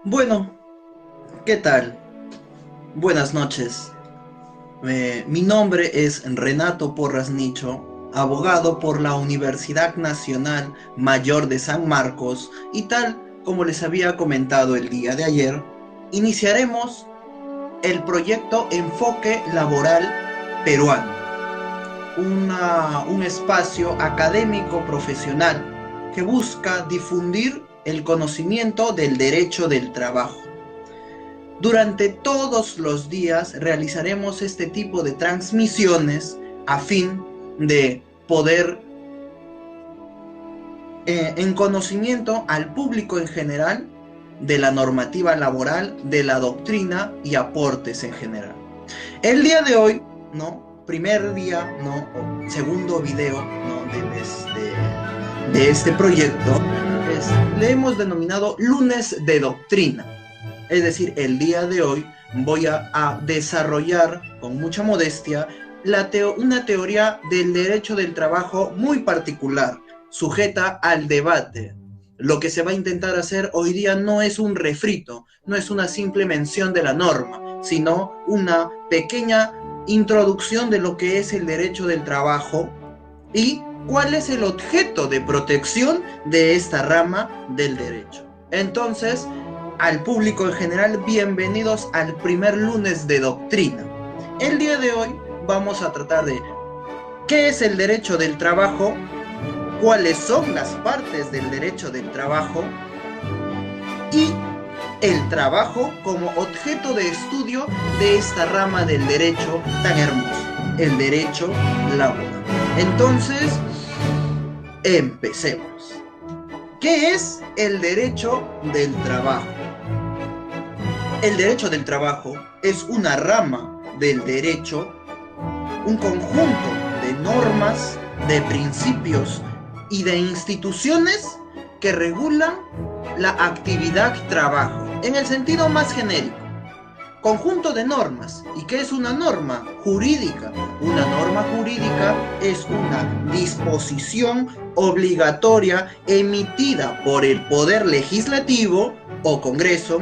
Bueno, ¿qué tal? Buenas noches. Mi nombre es Renato Porras Nicho, abogado por la Universidad Nacional Mayor de San Marcos, y tal como les había comentado el día de ayer, iniciaremos el proyecto Enfoque Laboral Peruano, un espacio académico profesional que busca difundir el conocimiento del derecho del trabajo. Durante todos los días realizaremos este tipo de transmisiones a fin de poder en conocimiento al público en general de la normativa laboral, de la doctrina y aportes en general. El día de hoy, ¿no? Primer día, ¿no? O segundo video, ¿no? De este proyecto, le hemos denominado Lunes de Doctrina. Es decir, el día de hoy voy a desarrollar con mucha modestia una teoría del derecho del trabajo muy particular, sujeta al debate. Lo que se va a intentar hacer hoy día no es un refrito, no es una simple mención de la norma, sino una pequeña introducción de lo que es el derecho del trabajo y cuál es el objeto de protección de esta rama del derecho. Entonces, al público en general, bienvenidos al primer lunes de doctrina. El día de hoy vamos a tratar de qué es el derecho del trabajo, cuáles son las partes del derecho del trabajo y el trabajo como objeto de estudio de esta rama del derecho tan hermoso, el derecho laboral. Entonces, empecemos. ¿Qué es el derecho del trabajo? El derecho del trabajo es una rama del derecho, un conjunto de normas, de principios y de instituciones que regulan la actividad trabajo, en el sentido más genérico. Conjunto de normas. ¿Y qué es una norma jurídica? Una norma jurídica es una disposición obligatoria emitida por el Poder Legislativo o Congreso,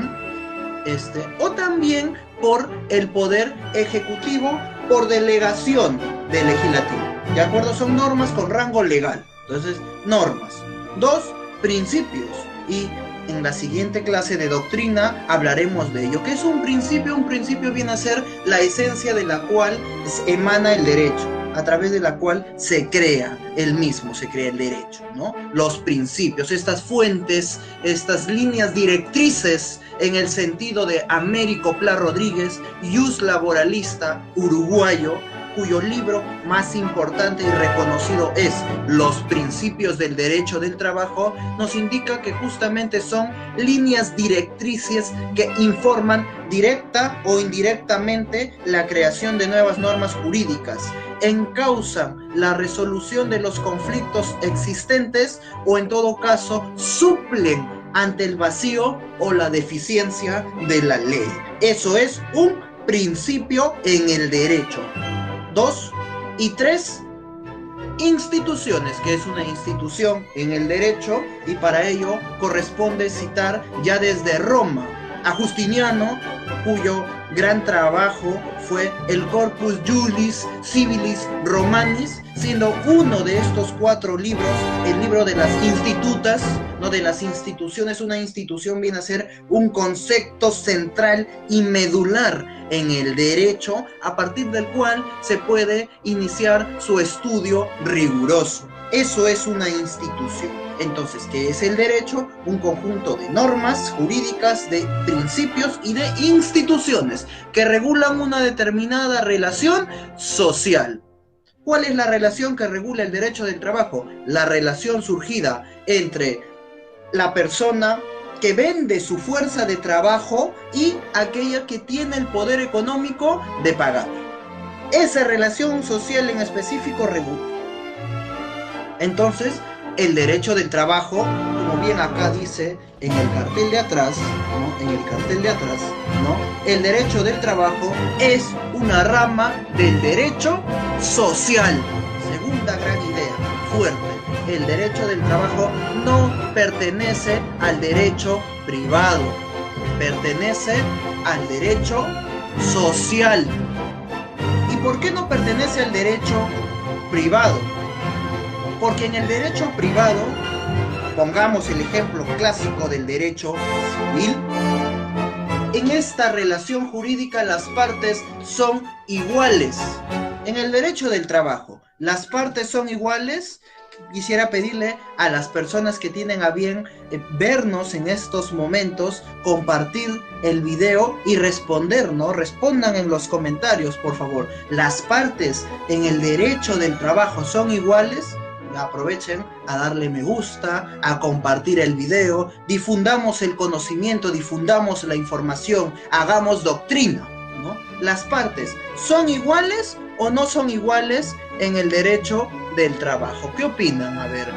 o también por el Poder Ejecutivo por delegación del Legislativo. ¿De acuerdo? Son normas con rango legal. Entonces, normas. Dos, principios. Y en la siguiente clase de doctrina hablaremos de ello. ¿Qué es un principio? Un principio viene a ser la esencia de la cual emana el derecho, a través de la cual se crea el mismo, se crea el derecho, ¿no? Los principios, estas fuentes, estas líneas directrices en el sentido de Américo Pla Rodríguez, jus laboralista uruguayo, cuyo libro más importante y reconocido es Los Principios del Derecho del Trabajo, nos indica que justamente son líneas directrices que informan directa o indirectamente la creación de nuevas normas jurídicas, encausan la resolución de los conflictos existentes o en todo caso suplen ante el vacío o la deficiencia de la ley. Eso es un principio en el derecho. 2 y 3, instituciones, que es una institución en el derecho, y para ello corresponde citar ya desde Roma a Justiniano, cuyo gran trabajo fue el Corpus Juris Civilis Romanis, siendo uno de estos 4 libros el libro de las institutas, no de las instituciones. Una institución viene a ser un concepto central y medular en el derecho, a partir del cual se puede iniciar su estudio riguroso. Eso es una institución. Entonces, ¿qué es el derecho? Un conjunto de normas jurídicas, de principios y de instituciones que regulan una determinada relación social. ¿Cuál es la relación que regula el derecho del trabajo? La relación surgida entre la persona que vende su fuerza de trabajo y aquella que tiene el poder económico de pagar. Esa relación social en específico regula. Entonces, el derecho del trabajo, como bien acá dice en el cartel de atrás, ¿no? En el cartel de atrás, ¿no? El derecho del trabajo es una rama del derecho social. Segunda gran idea, fuerte. El derecho del trabajo no pertenece al derecho privado. Pertenece al derecho social. ¿Y por qué no pertenece al derecho privado? Porque en el derecho privado, pongamos el ejemplo clásico del derecho civil, en esta relación jurídica las partes son iguales. En el derecho del trabajo, las partes son iguales. Quisiera pedirle a las personas que tienen a bien vernos en estos momentos, compartir el video y responder, ¿no? Respondan en los comentarios, por favor. ¿Las partes en el derecho del trabajo son iguales? Aprovechen a darle me gusta, a compartir el video, difundamos el conocimiento, difundamos la información, hagamos doctrina, ¿no? ¿Las partes son iguales o no son iguales en el derecho del trabajo? ¿Qué opinan? A ver,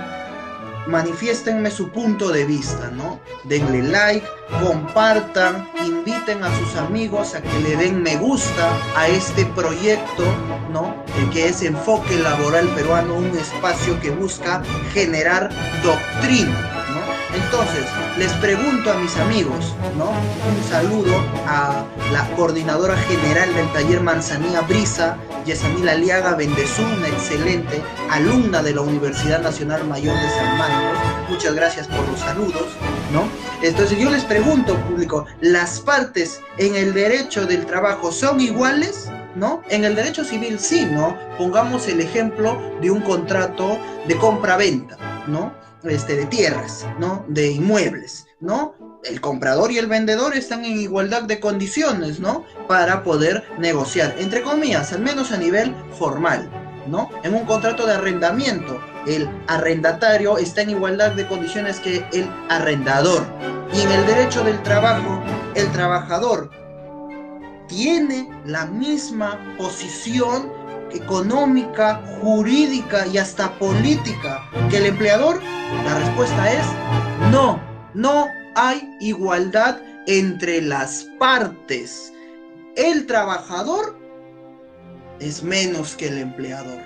manifiéstenme su punto de vista, ¿no? Denle like, compartan, inviten a sus amigos a que le den me gusta a este proyecto, ¿no? El que es Enfoque Laboral Peruano, un espacio que busca generar doctrina, ¿no? Entonces, les pregunto a mis amigos, ¿no? Un saludo a la coordinadora general del taller Manzanilla Brisa, Yesamil Aliaga Bendezú, una excelente alumna de la Universidad Nacional Mayor de San Marcos. Muchas gracias por los saludos, ¿no? Entonces yo les pregunto, público, ¿las partes en el derecho del trabajo son iguales? ¿No? En el derecho civil sí, ¿no? Pongamos el ejemplo de un contrato de compra-venta, ¿no? De tierras, ¿no? De inmuebles, ¿no? El comprador y el vendedor están en igualdad de condiciones, ¿no? Para poder negociar, entre comillas, al menos a nivel formal, ¿no? En un contrato de arrendamiento, el arrendatario está en igualdad de condiciones que el arrendador. Y en el derecho del trabajo, el trabajador tiene la misma posición económica, jurídica y hasta política que el empleador. La respuesta es no, no hay igualdad entre las partes. El trabajador es menos que el empleador.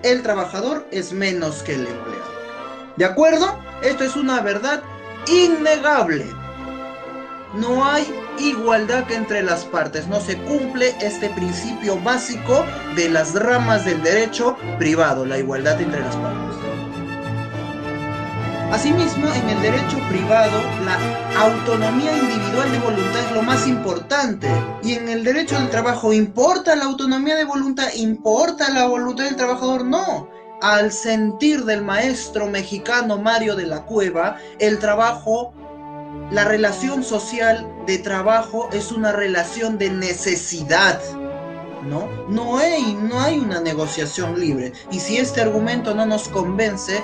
El trabajador es menos que el empleador. ¿De acuerdo? Esto es una verdad innegable. No hay igualdad entre las partes, no se cumple este principio básico de las ramas del derecho privado, la igualdad entre las partes. Asimismo, en el derecho privado, la autonomía individual de voluntad es lo más importante. Y en el derecho del trabajo, ¿importa la autonomía de voluntad? ¿Importa la voluntad del trabajador? No. Al sentir del maestro mexicano Mario de la Cueva, el trabajo, la relación social de trabajo es una relación de necesidad, ¿no? No hay una negociación libre. Y si este argumento no nos convence,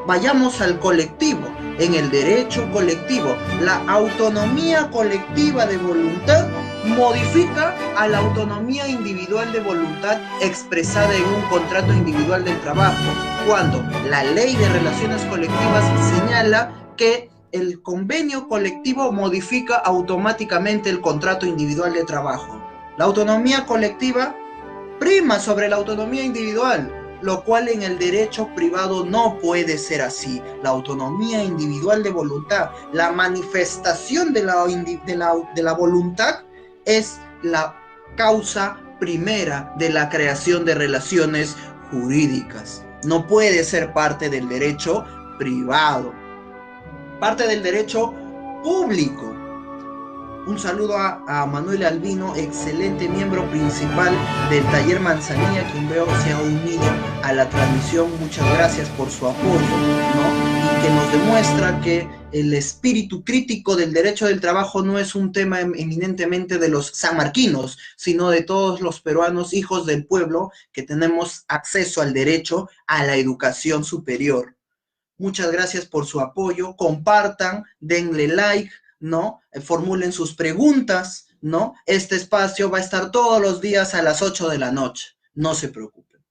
vayamos al colectivo. En el derecho colectivo, la autonomía colectiva de voluntad modifica a la autonomía individual de voluntad expresada en un contrato individual del trabajo, cuando la ley de relaciones colectivas señala que el convenio colectivo modifica automáticamente el contrato individual de trabajo. La autonomía colectiva prima sobre la autonomía individual, lo cual en el derecho privado no puede ser así. La autonomía individual de voluntad, la manifestación de la voluntad es la causa primera de la creación de relaciones jurídicas. No puede ser parte del derecho privado. Parte del derecho público. Un saludo a Manuel Albino, excelente miembro principal del taller Manzanilla, quien veo se ha unido a la transmisión. Muchas gracias por su apoyo, ¿no? Y que nos demuestra que el espíritu crítico del derecho del trabajo no es un tema eminentemente de los sanmarquinos, sino de todos los peruanos, hijos del pueblo, que tenemos acceso al derecho a la educación superior. Muchas gracias por su apoyo, compartan, denle like, ¿no? Formulen sus preguntas, ¿no? Este espacio va a estar todos los días a las 8 de la noche, no se preocupen.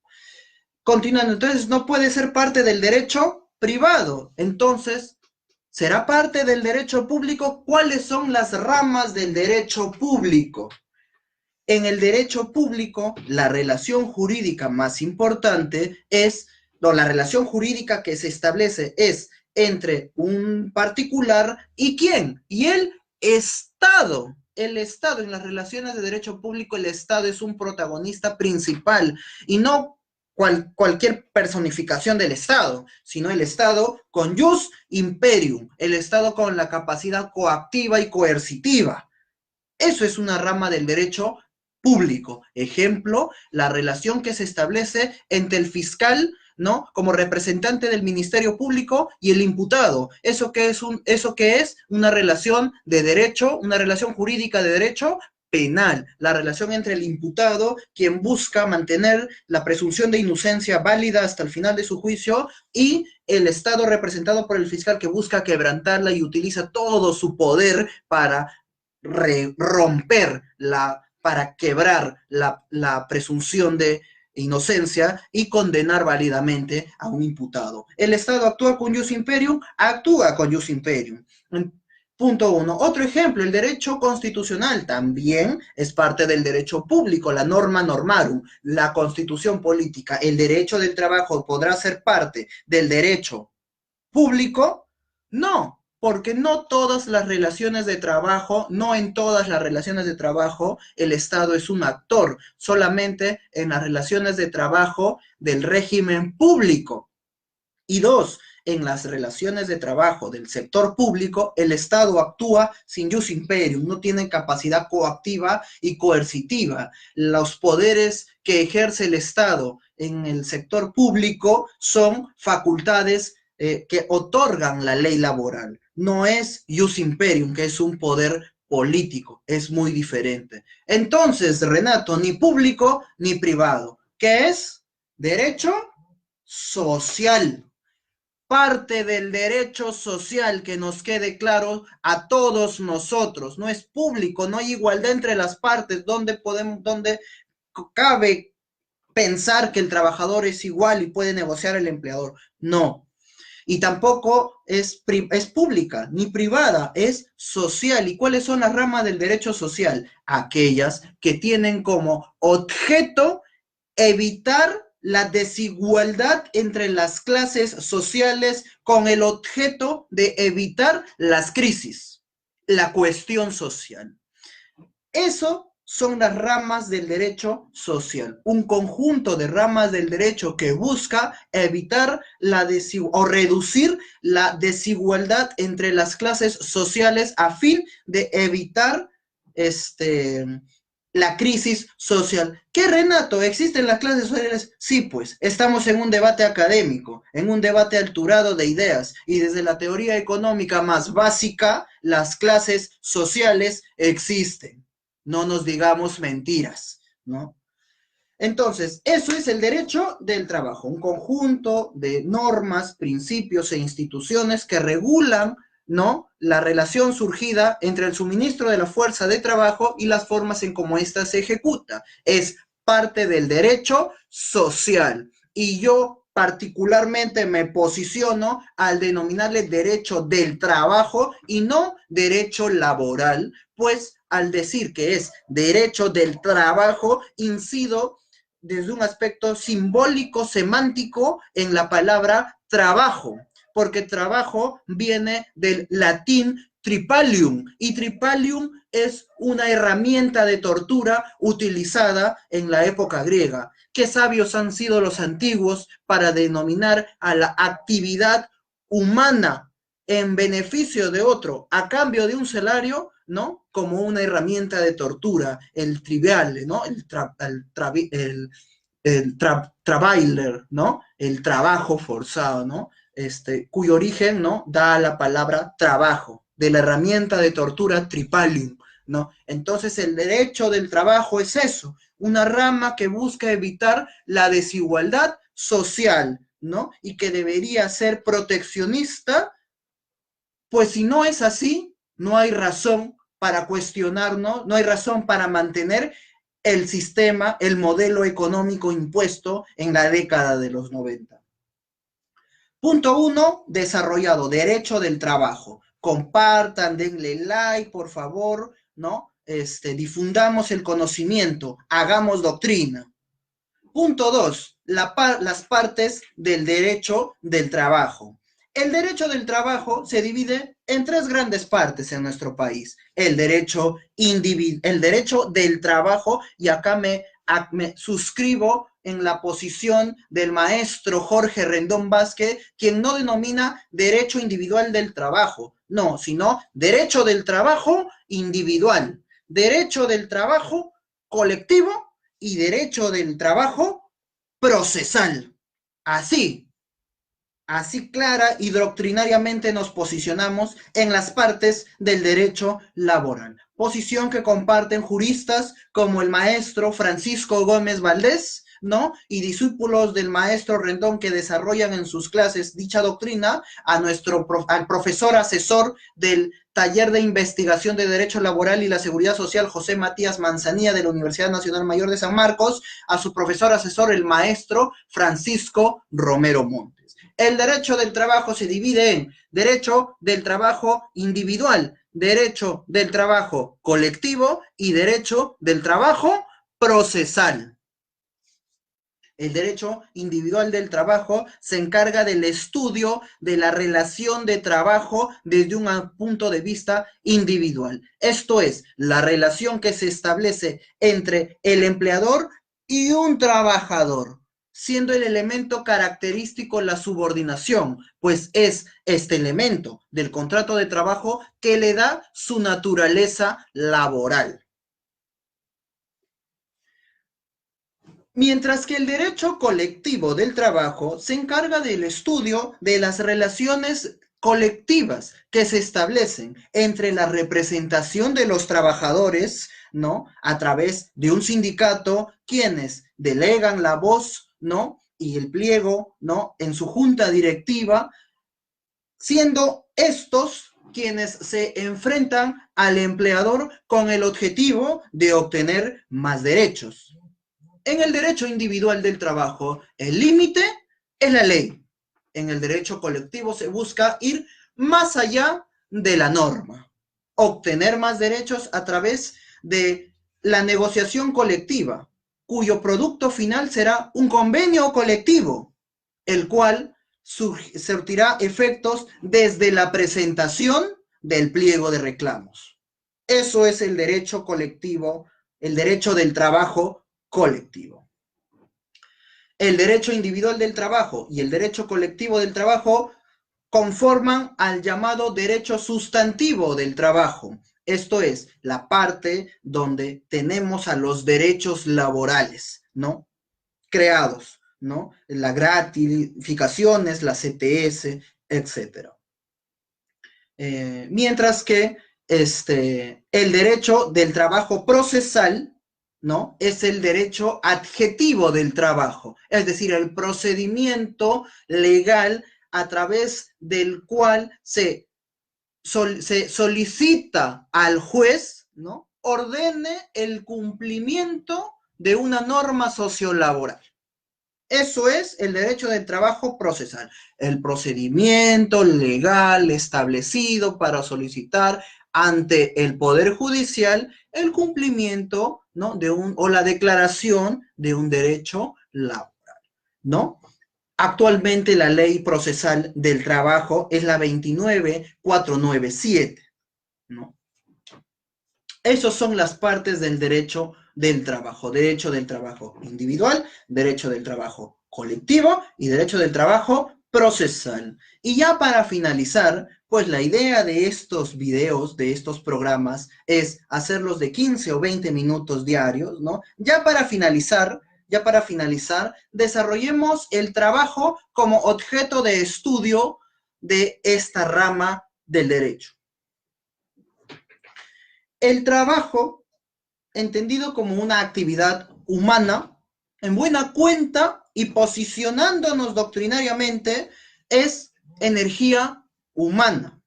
Continuando, entonces no puede ser parte del derecho privado, entonces, ¿será parte del derecho público? ¿Cuáles son las ramas del derecho público? En el derecho público, la relación jurídica más importante es, no, la relación jurídica que se establece es entre un particular y ¿quién? Y el Estado. El Estado, en las relaciones de derecho público, el Estado es un protagonista principal y no cualquier personificación del Estado, sino el Estado con jus imperium, el Estado con la capacidad coactiva y coercitiva. Eso es una rama del derecho público. Ejemplo, la relación que se establece entre el fiscal, ¿no? Como representante del Ministerio Público y el imputado. Eso que es una relación de derecho, una relación jurídica de derecho penal, la relación entre el imputado, quien busca mantener la presunción de inocencia válida hasta el final de su juicio, y el Estado representado por el fiscal que busca quebrantarla y utiliza todo su poder para romper para quebrar la presunción de inocencia y condenar válidamente a un imputado. El Estado actúa con jus imperium, actúa con jus imperium. Punto uno. Otro ejemplo, el derecho constitucional también es parte del derecho público, la norma normarum, la constitución política. El derecho del trabajo podrá ser parte del derecho público. No, porque no todas las relaciones de trabajo, no en todas las relaciones de trabajo el Estado es un actor, solamente en las relaciones de trabajo del régimen público. Y dos, en las relaciones de trabajo del sector público, el Estado actúa sin jus imperium, no tiene capacidad coactiva y coercitiva. Los poderes que ejerce el Estado en el sector público son facultades que otorgan la ley laboral. No es jus imperium, que es un poder político, es muy diferente. Entonces, Renato, ni público ni privado. ¿Qué es? Derecho social. Parte del derecho social, que nos quede claro a todos nosotros. No es público, no hay igualdad entre las partes, donde cabe pensar que el trabajador es igual y puede negociar el empleador. No. Y tampoco es pública ni privada, es social. ¿Y cuáles son las ramas del derecho social? Aquellas que tienen como objeto evitar la desigualdad entre las clases sociales con el objeto de evitar las crisis, la cuestión social. Eso son las ramas del derecho social, un conjunto de ramas del derecho que busca evitar o reducir la desigualdad entre las clases sociales a fin de evitar la crisis social. ¿Qué, Renato? ¿Existen las clases sociales? Sí, pues estamos en un debate académico, en un debate alturado de ideas, y desde la teoría económica más básica, las clases sociales existen. No nos digamos mentiras, ¿no? Entonces, eso es el derecho del trabajo, un conjunto de normas, principios e instituciones que regulan, ¿no?, la relación surgida entre el suministro de la fuerza de trabajo y las formas en cómo ésta se ejecuta. Es parte del derecho social. Y yo particularmente me posiciono al denominarle derecho del trabajo y no derecho laboral, pues al decir que es derecho del trabajo, incido desde un aspecto simbólico, semántico, en la palabra trabajo, porque trabajo viene del latín tripalium, y tripalium es una herramienta de tortura utilizada en la época griega. Qué sabios han sido los antiguos para denominar a la actividad humana en beneficio de otro, a cambio de un salario, ¿no?, como una herramienta de tortura, el trivial, ¿no?, trabailer, ¿no?, el trabajo forzado, ¿no?, cuyo origen, ¿no?, da la palabra trabajo, de la herramienta de tortura tripalium, ¿no? Entonces el derecho del trabajo es eso, una rama que busca evitar la desigualdad social, ¿no?, y que debería ser proteccionista, pues si no es así, no hay razón para cuestionarnos, no hay razón para mantener el sistema, el modelo económico impuesto en la década de los 90. Punto 1, desarrollado, derecho del trabajo. Compartan, denle like, por favor, ¿no? Difundamos el conocimiento, hagamos doctrina. Punto 2, las partes del derecho del trabajo. El derecho del trabajo se divide en tres grandes partes en nuestro país. El derecho del trabajo, y acá me suscribo en la posición del maestro Jorge Rendón Vázquez, quien no denomina derecho individual del trabajo, no, sino derecho del trabajo individual, derecho del trabajo colectivo y derecho del trabajo procesal. Así clara y doctrinariamente nos posicionamos en las partes del derecho laboral. Posición que comparten juristas como el maestro Francisco Gómez Valdés, ¿no? Y discípulos del maestro Rendón que desarrollan en sus clases dicha doctrina, al profesor asesor del Taller de Investigación de Derecho Laboral y la Seguridad Social, José Matías Manzanilla, de la Universidad Nacional Mayor de San Marcos, a su profesor asesor, el maestro Francisco Romero Montes. El derecho del trabajo se divide en derecho del trabajo individual, derecho del trabajo colectivo y derecho del trabajo procesal. El derecho individual del trabajo se encarga del estudio de la relación de trabajo desde un punto de vista individual. Esto es, la relación que se establece entre el empleador y un trabajador, siendo el elemento característico la subordinación, pues es este elemento del contrato de trabajo que le da su naturaleza laboral. Mientras que el derecho colectivo del trabajo se encarga del estudio de las relaciones colectivas que se establecen entre la representación de los trabajadores, ¿no? A través de un sindicato, quienes delegan la voz, ¿no? Y el pliego, ¿no? En su junta directiva, siendo estos quienes se enfrentan al empleador con el objetivo de obtener más derechos. En el derecho individual del trabajo, el límite es la ley. En el derecho colectivo se busca ir más allá de la norma, obtener más derechos a través de la negociación colectiva, cuyo producto final será un convenio colectivo, el cual surtirá efectos desde la presentación del pliego de reclamos. Eso es el derecho colectivo, el derecho del trabajo colectivo. El derecho individual del trabajo y el derecho colectivo del trabajo conforman al llamado derecho sustantivo del trabajo. Esto es, la parte donde tenemos a los derechos laborales, ¿no? Creados, ¿no? Las gratificaciones, las CTS, etc. Mientras que el derecho del trabajo procesal, ¿no? Es el derecho adjetivo del trabajo, es decir, el procedimiento legal a través del cual se solicita al juez, ¿no? Ordene el cumplimiento de una norma sociolaboral. Eso es el derecho del trabajo procesal, el procedimiento legal establecido para solicitar ante el Poder Judicial el cumplimiento, ¿no? o la declaración de un derecho laboral, ¿no? Actualmente la ley procesal del trabajo es la 29497, ¿no? Esas son las partes del derecho del trabajo individual, derecho del trabajo colectivo y derecho del trabajo procesal. Y ya para finalizar, pues la idea de estos videos, de estos programas, es hacerlos de 15 o 20 minutos diarios, ¿no? Ya para finalizar, desarrollemos el trabajo como objeto de estudio de esta rama del derecho. El trabajo, entendido como una actividad humana, en buena cuenta y posicionándonos doctrinariamente, es energía humana.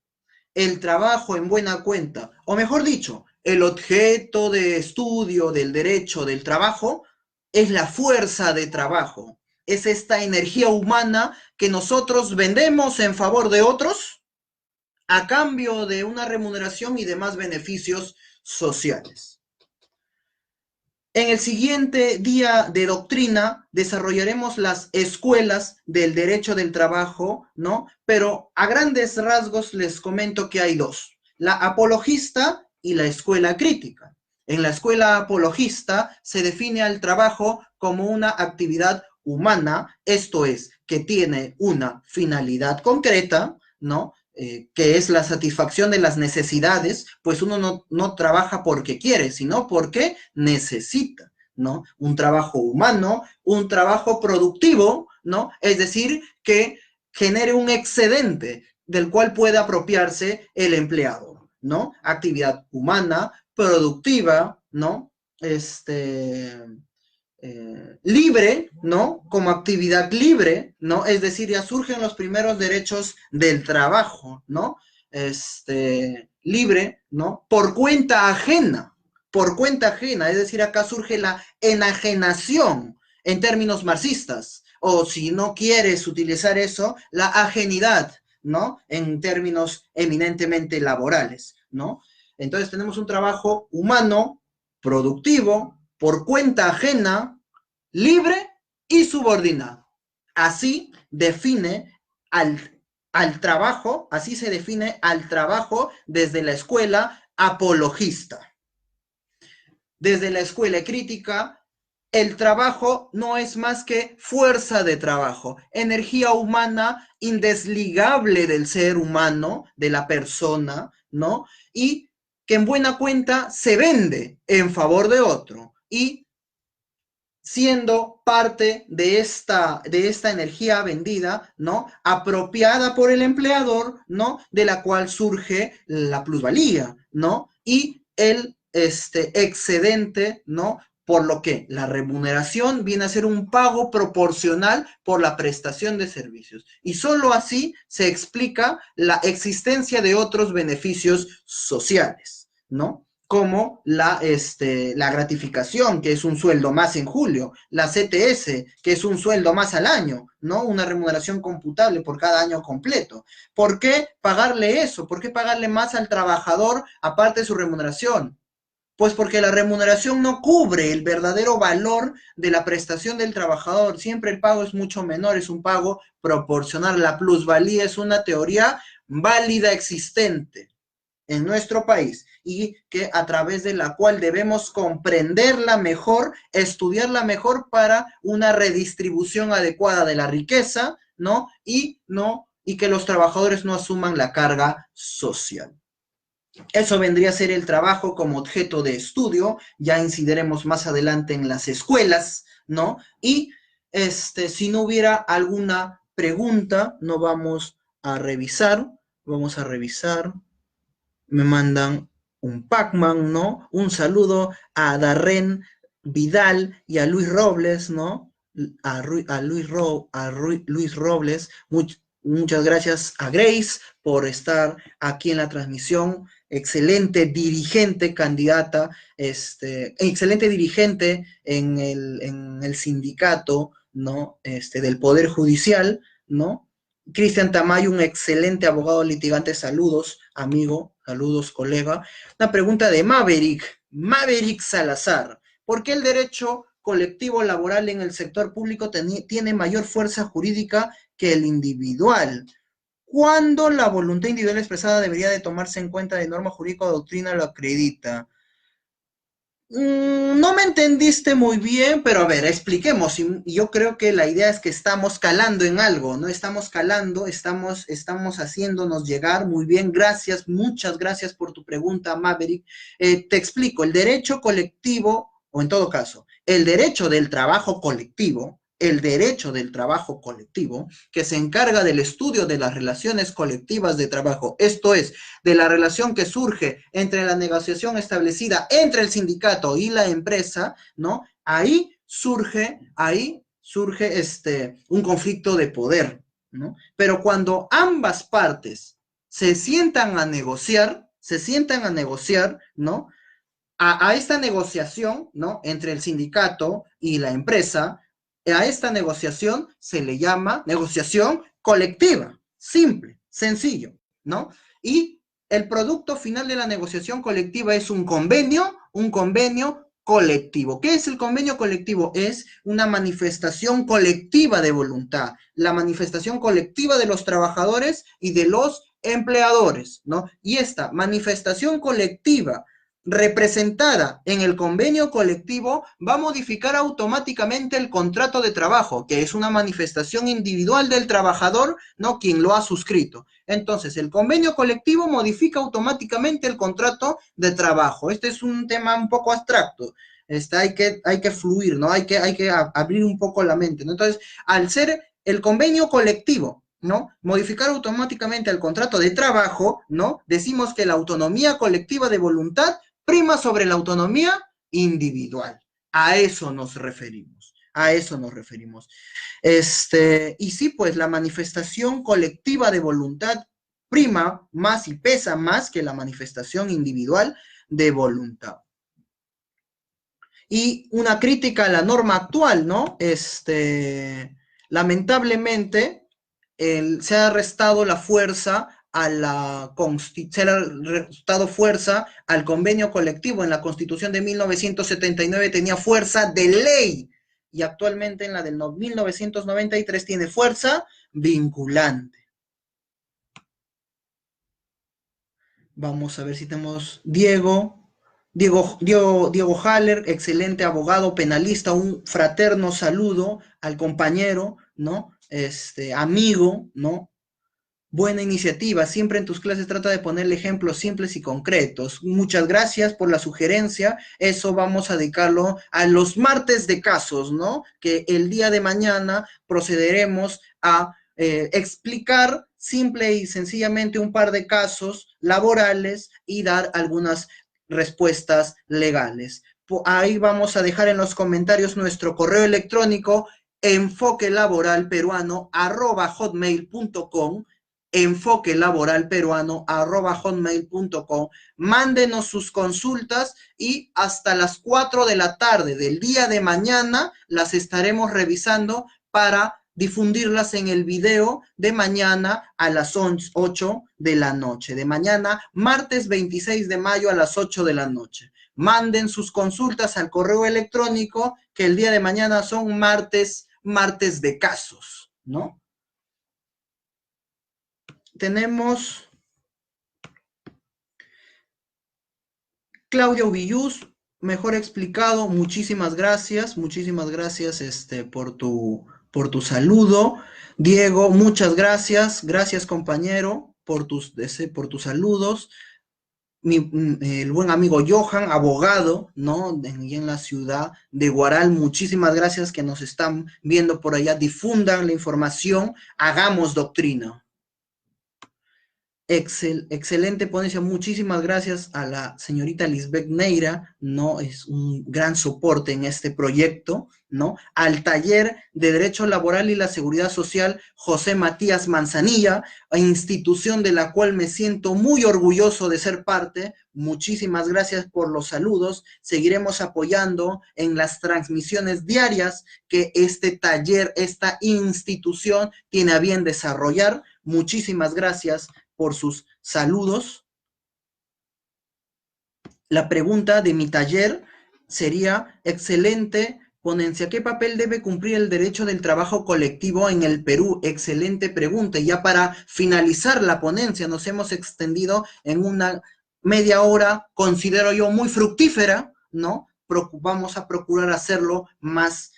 El trabajo en buena cuenta, o mejor dicho, el objeto de estudio del derecho del trabajo es la fuerza de trabajo. Es esta energía humana que nosotros vendemos en favor de otros a cambio de una remuneración y demás beneficios sociales. En el siguiente día de doctrina desarrollaremos las escuelas del derecho del trabajo, ¿no? Pero a grandes rasgos les comento que hay dos, la apologista y la escuela crítica. En la escuela apologista se define al trabajo como una actividad humana, esto es, que tiene una finalidad concreta, ¿no? Que es la satisfacción de las necesidades, pues uno no trabaja porque quiere, sino porque necesita, ¿no? Un trabajo humano, un trabajo productivo, ¿no? Es decir, que genere un excedente del cual pueda apropiarse el empleado, ¿no? Actividad humana, productiva, ¿no? Libre, ¿no? Como actividad libre, ¿no? Es decir, ya surgen los primeros derechos del trabajo, ¿no? Libre, ¿no? Por cuenta ajena, es decir, acá surge la enajenación en términos marxistas, o si no quieres utilizar eso, la ajenidad, ¿no? En términos eminentemente laborales, ¿no? Entonces tenemos un trabajo humano, productivo, por cuenta ajena, libre y subordinado. Así define al trabajo, así se define al trabajo desde la escuela apologista. Desde la escuela crítica, el trabajo no es más que fuerza de trabajo, energía humana indesligable del ser humano, de la persona, ¿no? Y que en buena cuenta se vende en favor de otro. Y siendo parte de esta energía vendida, ¿no? Apropiada por el empleador, ¿no? De la cual surge la plusvalía, ¿no? Y el excedente, ¿no? Por lo que la remuneración viene a ser un pago proporcional por la prestación de servicios. Y solo así se explica la existencia de otros beneficios sociales, ¿no? Como la gratificación, que es un sueldo más en julio, la CTS, que es un sueldo más al año, ¿no? Una remuneración computable por cada año completo. ¿Por qué pagarle eso? ¿Por qué pagarle más al trabajador aparte de su remuneración? Pues porque la remuneración no cubre el verdadero valor de la prestación del trabajador. Siempre el pago es mucho menor, es un pago proporcional. La plusvalía es una teoría válida existente en nuestro país y que a través de la cual debemos comprenderla mejor, estudiarla mejor para una redistribución adecuada de la riqueza, ¿no? Y que los trabajadores no asuman la carga social. Eso vendría a ser el trabajo como objeto de estudio, ya incidiremos más adelante en las escuelas, ¿no? Y si no hubiera alguna pregunta, no vamos a revisar, me mandan un Pac-Man, ¿no? Un saludo a Darren Vidal y a Luis Robles, ¿no? Luis Robles, muchas gracias a Grace por estar aquí en la transmisión, excelente dirigente candidata, excelente dirigente en el sindicato, ¿no? Del Poder Judicial, ¿no? Cristian Tamayo, un excelente abogado litigante, saludos, amigo, saludos, colega. Una pregunta de Maverick Salazar. ¿Por qué el derecho colectivo laboral en el sector público tiene mayor fuerza jurídica que el individual? ¿Cuándo la voluntad individual expresada debería de tomarse en cuenta de norma jurídica o doctrina lo acredita? No me entendiste muy bien, pero a ver, expliquemos. Y yo creo que la idea es que estamos calando en algo, ¿no? Estamos calando, estamos haciéndonos llegar. Muy bien, gracias, muchas gracias por tu pregunta, Maverick. Te explico, el derecho colectivo, o en todo caso, el derecho del trabajo colectivo, que se encarga del estudio de las relaciones colectivas de trabajo, esto es, de la relación que surge entre la negociación establecida entre el sindicato y la empresa, ¿no? Ahí surge un conflicto de poder, ¿no? Pero cuando ambas partes se sientan a negociar, ¿no? A esta negociación, ¿no? Entre el sindicato y la empresa, a esta negociación se le llama negociación colectiva, simple, sencillo, ¿no? Y el producto final de la negociación colectiva es un convenio colectivo. ¿Qué es el convenio colectivo? Es una manifestación colectiva de voluntad, la manifestación colectiva de los trabajadores y de los empleadores, ¿no? Y esta manifestación colectiva representada en el convenio colectivo va a modificar automáticamente el contrato de trabajo, que es una manifestación individual del trabajador, ¿no? Quien lo ha suscrito. Entonces, el convenio colectivo modifica automáticamente el contrato de trabajo. Este es un tema un poco abstracto. Hay que fluir, ¿no? Hay que abrir un poco la mente, ¿no? Entonces, al ser el convenio colectivo, ¿no? Modificar automáticamente el contrato de trabajo, ¿no? Decimos que la autonomía colectiva de voluntad prima sobre la autonomía individual. A eso nos referimos. A eso nos referimos. Y sí, pues la manifestación colectiva de voluntad prima más y pesa más que la manifestación individual de voluntad. Y una crítica a la norma actual, ¿no? Lamentablemente, se ha restado la fuerza se ha restado fuerza al convenio colectivo. En la Constitución de 1979 tenía fuerza de ley y actualmente en la del 1993 tiene fuerza vinculante. Vamos a ver si tenemos Diego Haller, excelente abogado penalista, un fraterno saludo al compañero, ¿no? Amigo, ¿no? Buena iniciativa, siempre en tus clases trata de ponerle ejemplos simples y concretos. Muchas gracias por la sugerencia, eso vamos a dedicarlo a los martes de casos, ¿no? Que el día de mañana procederemos a explicar simple y sencillamente un par de casos laborales y dar algunas respuestas legales. Ahí vamos a dejar en los comentarios nuestro correo electrónico enfoquelaboral.peruano@hotmail.com enfoquelaboralperuano@hotmail.com. Mándenos sus consultas y hasta las 4 de la tarde del día de mañana las estaremos revisando para difundirlas en el video de mañana a las 8 de la noche. De mañana, martes 26 de mayo a las 8 de la noche. Manden sus consultas al correo electrónico, que el día de mañana son martes de casos, ¿no? Tenemos Claudio Villús, mejor explicado, muchísimas gracias por tu saludo. Diego, muchas gracias compañero por tus saludos. El buen amigo Johan, abogado, ¿no? En la ciudad de Guaral, muchísimas gracias que nos están viendo por allá, difundan la información, hagamos doctrina. Excelente ponencia, muchísimas gracias a la señorita Lisbeth Neira, ¿no? Es un gran soporte en este proyecto, ¿no? Al taller de Derecho Laboral y la Seguridad Social José Matías Manzanilla, institución de la cual me siento muy orgulloso de ser parte. Muchísimas gracias por los saludos, seguiremos apoyando en las transmisiones diarias que este taller, esta institución tiene a bien desarrollar. Muchísimas gracias por sus saludos. La pregunta de mi taller sería: excelente ponencia, ¿qué papel debe cumplir el derecho del trabajo colectivo en el Perú? Excelente pregunta. Y ya para finalizar la ponencia, nos hemos extendido en una media hora, considero yo muy fructífera, ¿no? Vamos a procurar hacerlo más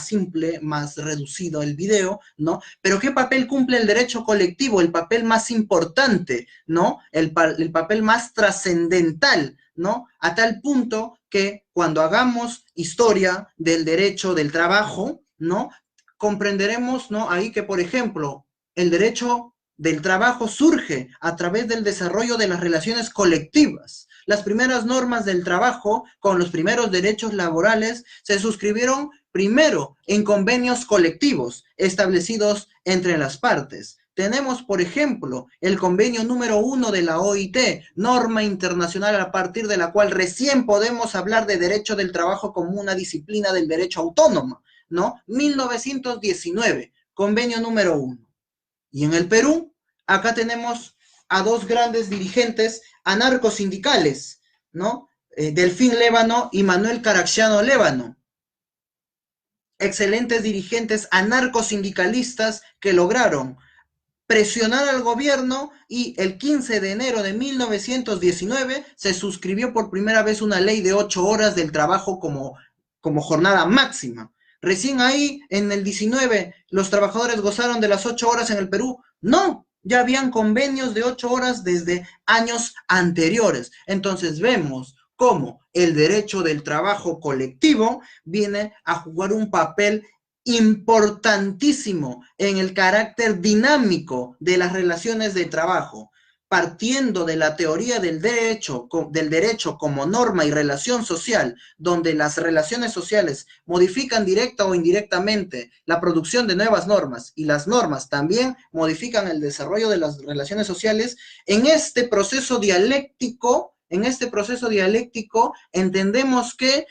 simple, más reducido el video, ¿no? Pero ¿qué papel cumple el derecho colectivo? El papel más importante, ¿no? El papel más trascendental, ¿no? A tal punto que cuando hagamos historia del derecho del trabajo, ¿no? Comprenderemos, ¿no? Ahí que, por ejemplo, el derecho del trabajo surge a través del desarrollo de las relaciones colectivas. Las primeras normas del trabajo con los primeros derechos laborales se suscribieron primero en convenios colectivos establecidos entre las partes. Tenemos, por ejemplo, el convenio número 1 de la OIT, norma internacional a partir de la cual recién podemos hablar de derecho del trabajo como una disciplina del derecho autónomo, ¿no? 1919, convenio número 1. Y en el Perú, acá tenemos a dos grandes dirigentes anarcosindicales, ¿no? Delfín Lévano y Manuel Caraxiano Lévano. Excelentes dirigentes anarcosindicalistas que lograron presionar al gobierno y el 15 de enero de 1919 se suscribió por primera vez una ley de 8 horas del trabajo como jornada máxima. Recién ahí, en el 19, los trabajadores gozaron de las 8 horas en el Perú. No, ya habían convenios de 8 horas desde años anteriores. Entonces vemos cómo el derecho del trabajo colectivo viene a jugar un papel importantísimo en el carácter dinámico de las relaciones de trabajo, partiendo de la teoría del derecho como norma y relación social, donde las relaciones sociales modifican directa o indirectamente la producción de nuevas normas y las normas también modifican el desarrollo de las relaciones sociales. En este proceso dialéctico entendemos que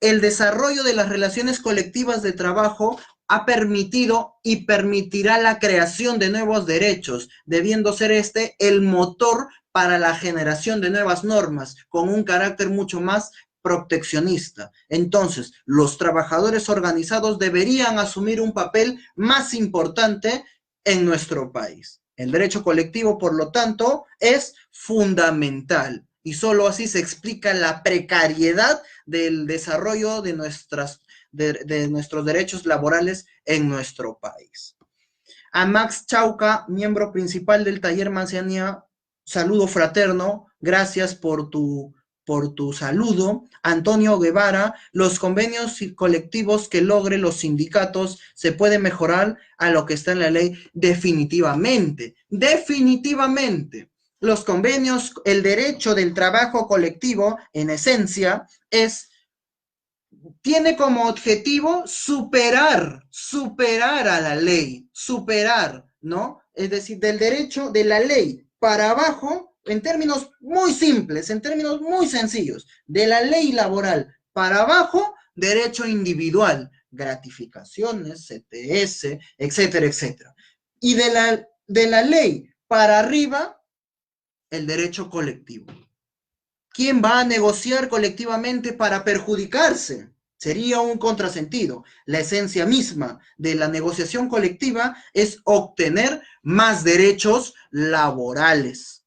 el desarrollo de las relaciones colectivas de trabajo ha permitido y permitirá la creación de nuevos derechos, debiendo ser este el motor para la generación de nuevas normas, con un carácter mucho más proteccionista. Entonces, los trabajadores organizados deberían asumir un papel más importante en nuestro país. El derecho colectivo, por lo tanto, es fundamental y solo así se explica la precariedad del desarrollo de nuestros derechos laborales en nuestro país. A Max Chauca, miembro principal del Taller Manzanía, saludo fraterno, gracias por tu saludo. Antonio Guevara, los convenios colectivos que logren los sindicatos se puede mejorar a lo que está en la ley definitivamente. Los convenios, el derecho del trabajo colectivo, en esencia, tiene como objetivo superar a la ley, ¿no? Es decir, del derecho de la ley para abajo, en términos muy simples, en términos muy sencillos, de la ley laboral para abajo, derecho individual, gratificaciones, CTS, etcétera, etcétera. Y de la ley para arriba, el derecho colectivo. ¿Quién va a negociar colectivamente para perjudicarse? Sería un contrasentido. La esencia misma de la negociación colectiva es obtener más derechos laborales.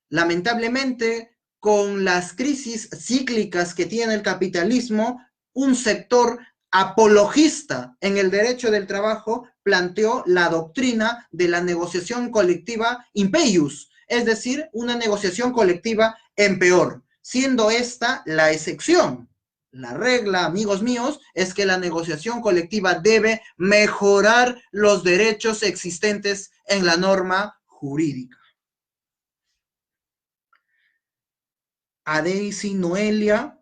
Lamentablemente, con las crisis cíclicas que tiene el capitalismo, un sector apologista en el derecho del trabajo planteó la doctrina de la negociación colectiva impeius, es decir, una negociación colectiva en peor, siendo esta la excepción. La regla, amigos míos, es que la negociación colectiva debe mejorar los derechos existentes en la norma jurídica. A Daisy Noelia,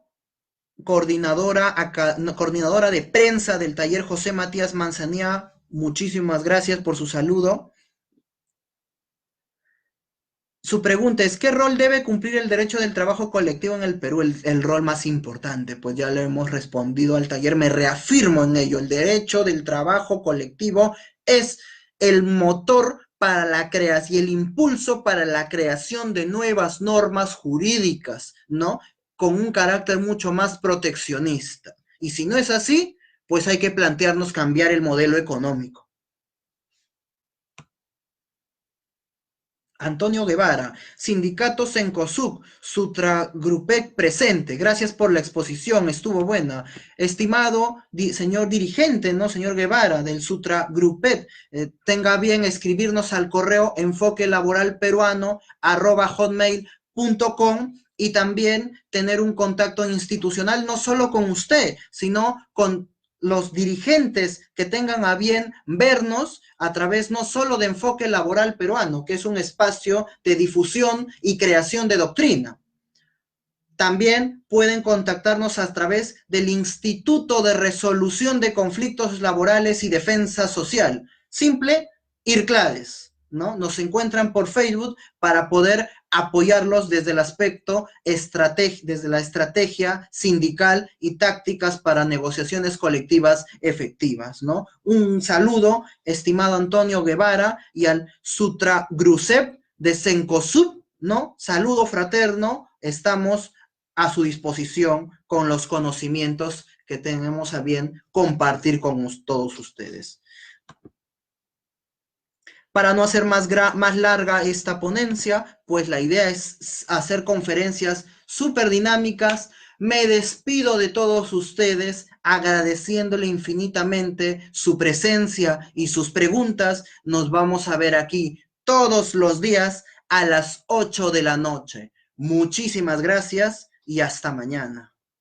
coordinadora de prensa del taller José Matías Manzanía, muchísimas gracias por su saludo. Su pregunta es, ¿qué rol debe cumplir el derecho del trabajo colectivo en el Perú? El rol más importante, pues ya le hemos respondido al taller, me reafirmo en ello. El derecho del trabajo colectivo es el motor para la creación y el impulso para la creación de nuevas normas jurídicas, ¿no? Con un carácter mucho más proteccionista. Y si no es así, pues hay que plantearnos cambiar el modelo económico. Antonio Guevara, Sindicato Cencosud, Sutragrupec presente, gracias por la exposición, estuvo buena. Estimado señor dirigente, ¿no? Señor Guevara, del Sutragrupec, tenga bien escribirnos al correo enfoquelaboralperuano@hotmail.com y también tener un contacto institucional no solo con usted, sino con los dirigentes que tengan a bien vernos a través no solo de Enfoque Laboral Peruano, que es un espacio de difusión y creación de doctrina. También pueden contactarnos a través del Instituto de Resolución de Conflictos Laborales y Defensa Social. Simple, IRCLADES, ¿no? Nos encuentran por Facebook para poder apoyarlos desde el aspecto desde la estrategia sindical y tácticas para negociaciones colectivas efectivas, ¿no? Un saludo, estimado Antonio Guevara, y al Sutragrupec de Cencosud, ¿no? Saludo fraterno, estamos a su disposición con los conocimientos que tenemos a bien compartir con todos ustedes. Para no hacer más larga esta ponencia, pues la idea es hacer conferencias súper dinámicas. Me despido de todos ustedes agradeciéndole infinitamente su presencia y sus preguntas. Nos vamos a ver aquí todos los días a las 8 de la noche. Muchísimas gracias y hasta mañana.